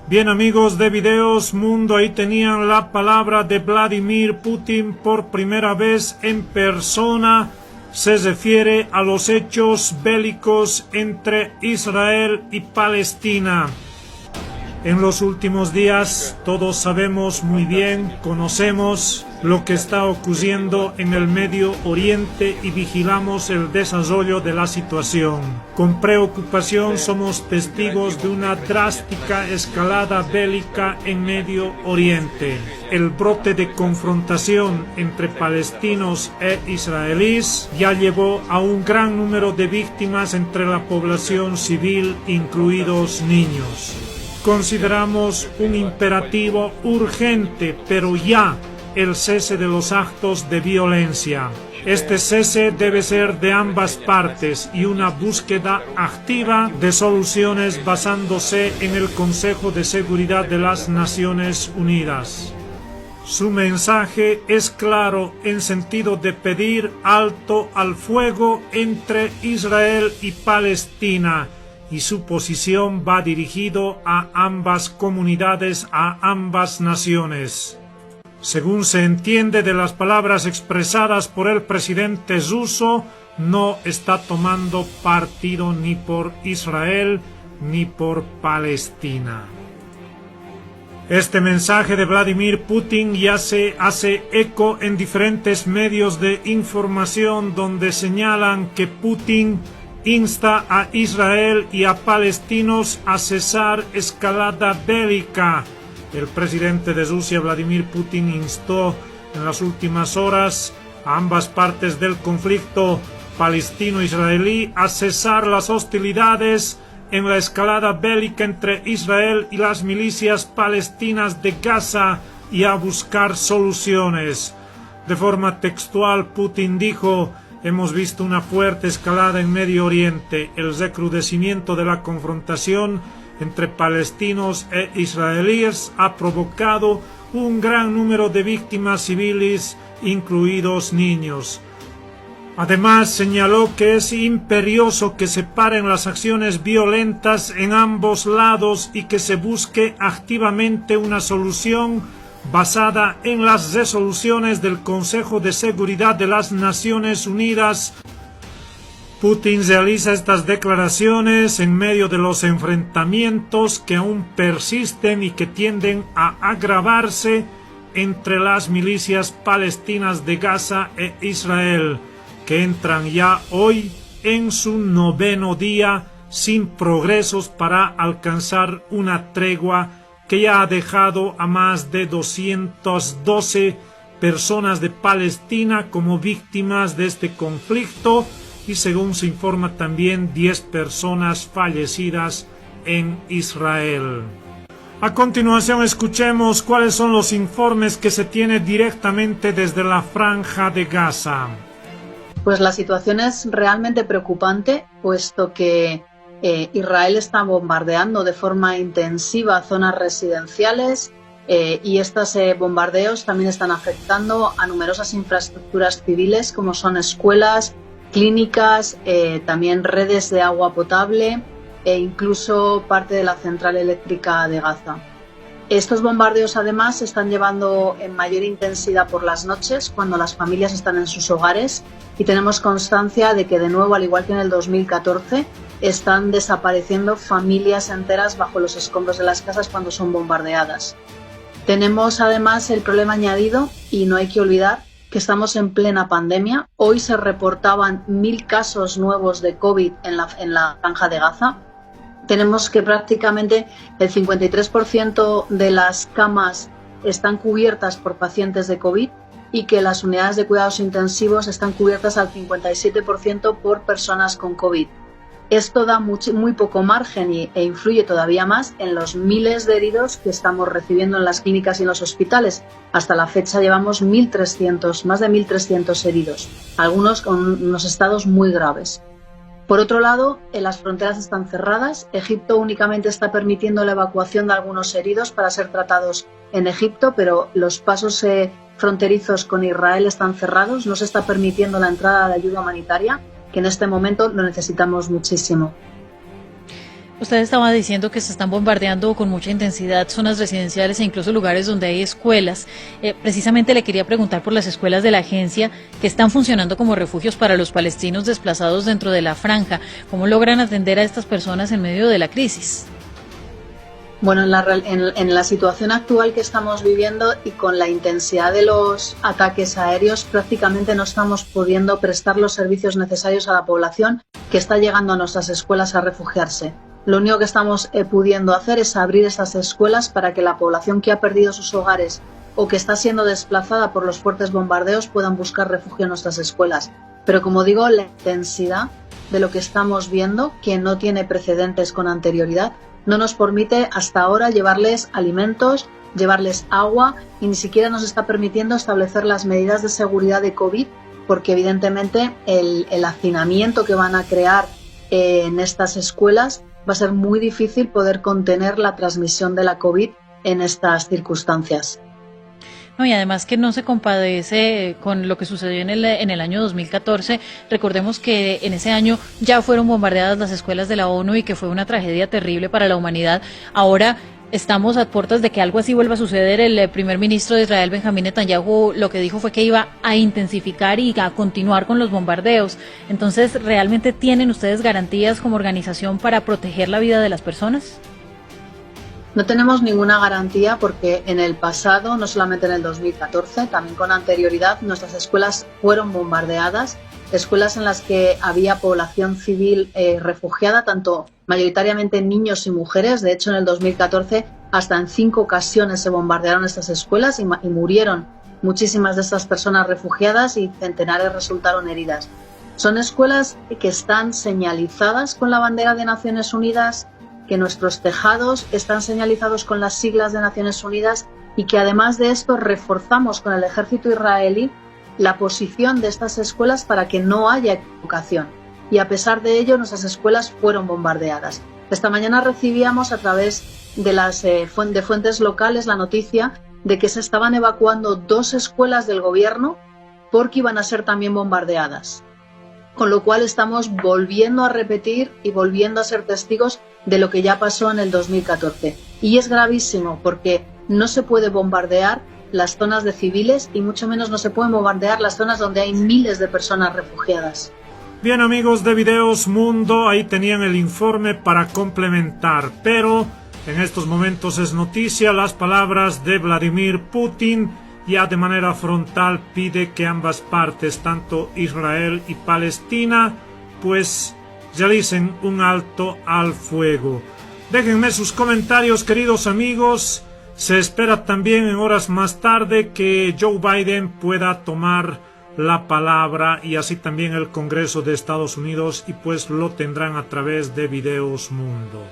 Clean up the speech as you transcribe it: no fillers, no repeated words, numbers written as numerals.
Bien, amigos de Videos Mundo, ahí tenían la palabra de Vladimir Putin por primera vez en persona. Se refiere a los hechos bélicos entre Israel y Palestina. En los últimos días todos sabemos muy bien, conocemos lo que está ocurriendo en el Medio Oriente y vigilamos el desarrollo de la situación. Con preocupación somos testigos de una drástica escalada bélica en Medio Oriente. El brote de confrontación entre palestinos e israelíes ya llevó a un gran número de víctimas entre la población civil, incluidos niños. Consideramos un imperativo urgente, pero ya, el cese de los actos de violencia. Este cese debe ser de ambas partes y una búsqueda activa de soluciones basándose en el Consejo de Seguridad de las Naciones Unidas. Su mensaje es claro en sentido de pedir alto al fuego entre Israel y Palestina, y su posición va dirigido a ambas comunidades, a ambas naciones. Según se entiende de las palabras expresadas por el presidente ruso, no está tomando partido ni por Israel ni por Palestina. Este mensaje de Vladimir Putin ya se hace eco en diferentes medios de información donde señalan que Putin insta a Israel y a palestinos a cesar escalada bélica. El presidente de Rusia, Vladimir Putin, instó en las últimas horas a ambas partes del conflicto palestino-israelí a cesar las hostilidades en la escalada bélica entre Israel y las milicias palestinas de Gaza y a buscar soluciones. De forma textual, Putin dijo: hemos visto una fuerte escalada en Medio Oriente. El recrudecimiento de la confrontación entre palestinos e israelíes ha provocado un gran número de víctimas civiles, incluidos niños. Además, señaló que es imperioso que se paren las acciones violentas en ambos lados y que se busque activamente una solución basada en las resoluciones del Consejo de Seguridad de las Naciones Unidas. Putin realiza estas declaraciones en medio de los enfrentamientos que aún persisten y que tienden a agravarse entre las milicias palestinas de Gaza e Israel, que entran ya hoy en su 9º día sin progresos para alcanzar una tregua que ya ha dejado a más de 212 personas de Palestina como víctimas de este conflicto y, según se informa, también 10 personas fallecidas en Israel. A continuación, escuchemos cuáles son los informes que se tiene directamente desde la Franja de Gaza. Pues la situación es realmente preocupante, puesto que Israel está bombardeando de forma intensiva zonas residenciales y estos bombardeos también están afectando a numerosas infraestructuras civiles como son escuelas, clínicas, también redes de agua potable e incluso parte de la central eléctrica de Gaza. Estos bombardeos además se están llevando en mayor intensidad por las noches cuando las familias están en sus hogares y tenemos constancia de que de nuevo, al igual que en el 2014, están desapareciendo familias enteras bajo los escombros de las casas cuando son bombardeadas. Tenemos además el problema añadido, y no hay que olvidar, que estamos en plena pandemia. Hoy se reportaban 1000 casos nuevos de COVID en la Franja de Gaza. Tenemos que prácticamente el 53% de las camas están cubiertas por pacientes de COVID y que las unidades de cuidados intensivos están cubiertas al 57% por personas con COVID. Esto da muy poco margen e influye todavía más en los miles de heridos que estamos recibiendo en las clínicas y en los hospitales. Hasta la fecha llevamos más de 1.300 heridos, algunos con unos estados muy graves. Por otro lado, las fronteras están cerradas. Egipto únicamente está permitiendo la evacuación de algunos heridos para ser tratados en Egipto, pero los pasos fronterizos con Israel están cerrados. No se está permitiendo la entrada de ayuda humanitaria, que en este momento lo necesitamos muchísimo. Usted estaba diciendo que se están bombardeando con mucha intensidad zonas residenciales e incluso lugares donde hay escuelas. Precisamente le quería preguntar por las escuelas de la agencia que están funcionando como refugios para los palestinos desplazados dentro de la franja. ¿Cómo logran atender a estas personas en medio de la crisis? Bueno, en la situación actual que estamos viviendo y con la intensidad de los ataques aéreos, prácticamente no estamos pudiendo prestar los servicios necesarios a la población que está llegando a nuestras escuelas a refugiarse. Lo único que estamos pudiendo hacer es abrir esas escuelas para que la población que ha perdido sus hogares o que está siendo desplazada por los fuertes bombardeos puedan buscar refugio en nuestras escuelas. Pero como digo, la intensidad de lo que estamos viendo, que no tiene precedentes con anterioridad, no nos permite hasta ahora llevarles alimentos, llevarles agua y ni siquiera nos está permitiendo establecer las medidas de seguridad de COVID porque evidentemente el hacinamiento que van a crear en estas escuelas va a ser muy difícil poder contener la transmisión de la COVID en estas circunstancias. No, y además que no se compadece con lo que sucedió en el año 2014. Recordemos que en ese año ya fueron bombardeadas las escuelas de la ONU y que fue una tragedia terrible para la humanidad. Ahora estamos a puertas de que algo así vuelva a suceder. El primer ministro de Israel, Benjamín Netanyahu, lo que dijo fue que iba a intensificar y a continuar con los bombardeos. Entonces, ¿realmente tienen ustedes garantías como organización para proteger la vida de las personas? No tenemos ninguna garantía porque en el pasado, no solamente en el 2014, también con anterioridad, nuestras escuelas fueron bombardeadas, escuelas en las que había población civil refugiada, tanto mayoritariamente niños y mujeres. De hecho, en el 2014 hasta en 5 ocasiones se bombardearon estas escuelas y murieron muchísimas de estas personas refugiadas y centenares resultaron heridas. Son escuelas que están señalizadas con la bandera de Naciones Unidas, que nuestros tejados están señalizados con las siglas de Naciones Unidas y que además de esto reforzamos con el ejército israelí la posición de estas escuelas para que no haya equivocación. Y a pesar de ello, nuestras escuelas fueron bombardeadas. Esta mañana recibíamos a través de fuentes locales la noticia de que se estaban evacuando 2 escuelas del gobierno porque iban a ser también bombardeadas. Con lo cual estamos volviendo a repetir y volviendo a ser testigos de lo que ya pasó en el 2014. Y es gravísimo porque no se puede bombardear las zonas de civiles y mucho menos no se pueden bombardear las zonas donde hay miles de personas refugiadas. Bien, amigos de Videos Mundo, ahí tenían el informe para complementar, pero en estos momentos es noticia las palabras de Vladimir Putin. Ya de manera frontal pide que ambas partes, tanto Israel y Palestina, pues realicen un alto al fuego. Déjenme sus comentarios, queridos amigos. Se espera también en horas más tarde que Joe Biden pueda tomar la palabra y así también el Congreso de Estados Unidos y pues lo tendrán a través de Videos Mundo.